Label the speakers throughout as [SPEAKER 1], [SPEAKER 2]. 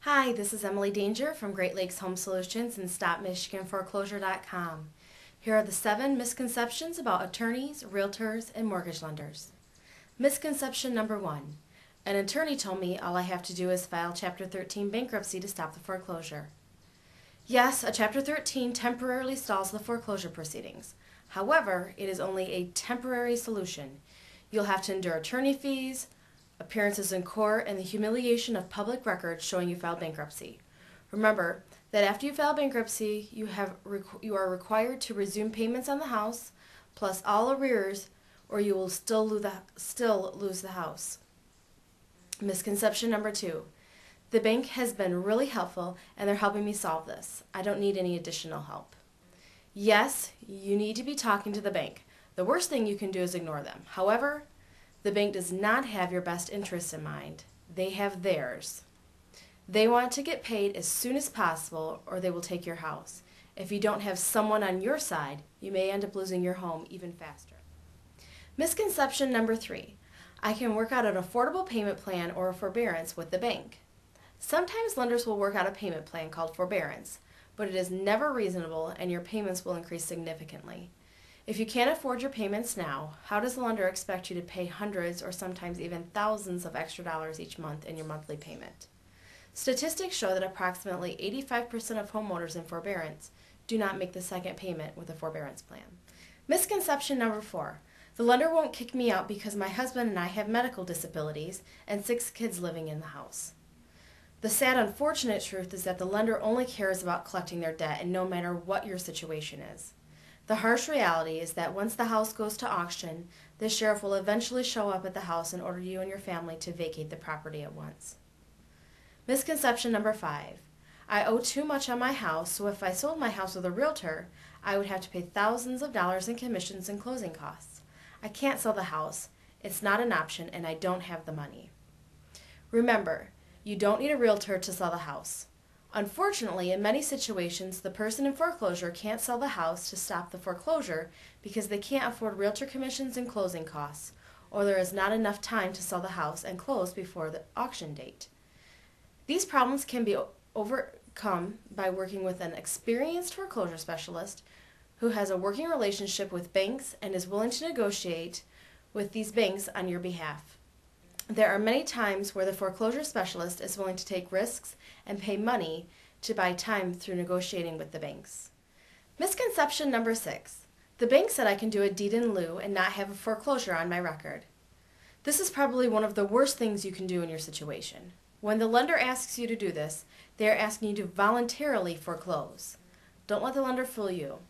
[SPEAKER 1] Hi, this is Emily Danger from Great Lakes Home Solutions and StopMichiganForeclosure.com. Here are the 7 misconceptions about attorneys, realtors, and mortgage lenders. Misconception number 1. An attorney told me all I have to do is file Chapter 13 bankruptcy to stop the foreclosure. Yes, a Chapter 13 temporarily stalls the foreclosure proceedings. However, it is only a temporary solution. You'll have to endure attorney fees, appearances in court, and the humiliation of public records showing you filed bankruptcy. Remember that after you file bankruptcy, you are required to resume payments on the house, plus all arrears, or you will still lose the house. Misconception number 2. The bank has been really helpful, and they're helping me solve this. I don't need any additional help. Yes, you need to be talking to the bank. The worst thing you can do is ignore them. However, the bank does not have your best interests in mind. They have theirs. They want to get paid as soon as possible, or they will take your house. If you don't have someone on your side, you may end up losing your home even faster. Misconception number 3. I can work out an affordable payment plan or a forbearance with the bank. Sometimes lenders will work out a payment plan called forbearance, but it is never reasonable and your payments will increase significantly. If you can't afford your payments now, how does the lender expect you to pay hundreds or sometimes even thousands of extra dollars each month in your monthly payment? Statistics show that approximately 85% of homeowners in forbearance do not make the second payment with a forbearance plan. Misconception number 4. The lender won't kick me out because my husband and I have medical disabilities and 6 kids living in the house. The sad, unfortunate truth is that the lender only cares about collecting their debt, and no matter what your situation is. The harsh reality is that once the house goes to auction, the sheriff will eventually show up at the house and order you and your family to vacate the property at once. Misconception number 5. I owe too much on my house, so if I sold my house with a realtor, I would have to pay thousands of dollars in commissions and closing costs. I can't sell the house. It's not an option, and I don't have the money. Remember, you don't need a realtor to sell the house. Unfortunately, in many situations, the person in foreclosure can't sell the house to stop the foreclosure because they can't afford realtor commissions and closing costs, or there is not enough time to sell the house and close before the auction date. These problems can be overcome by working with an experienced foreclosure specialist who has a working relationship with banks and is willing to negotiate with these banks on your behalf. There are many times where the foreclosure specialist is willing to take risks and pay money to buy time through negotiating with the banks. Misconception number 6. The bank said I can do a deed in lieu and not have a foreclosure on my record. This is probably one of the worst things you can do in your situation. When the lender asks you to do this, they are asking you to voluntarily foreclose. Don't let the lender fool you.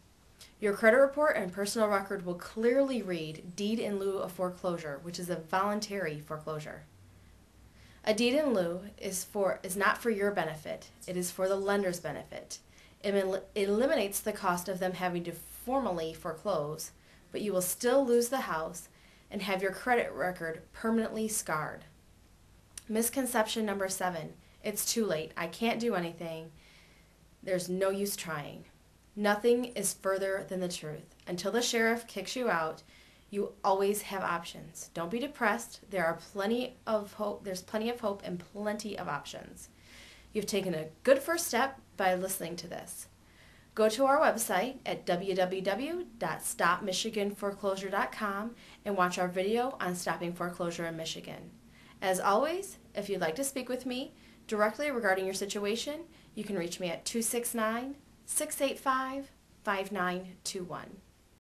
[SPEAKER 1] Your credit report and personal record will clearly read deed in lieu of foreclosure, which is a voluntary foreclosure. A deed in lieu is not for your benefit. It is for the lender's benefit. It eliminates the cost of them having to formally foreclose, but you will still lose the house and have your credit record permanently scarred. Misconception number 7. It's too late. I can't do anything. There's no use trying. Nothing is further than the truth. Until the sheriff kicks you out, you always have options. Don't be depressed. There's plenty of hope and plenty of options. You've taken a good first step by listening to this. Go to our website at www.stopmichiganforeclosure.com and watch our video on stopping foreclosure in Michigan. As always, if you'd like to speak with me directly regarding your situation, you can reach me at 269-685-5921.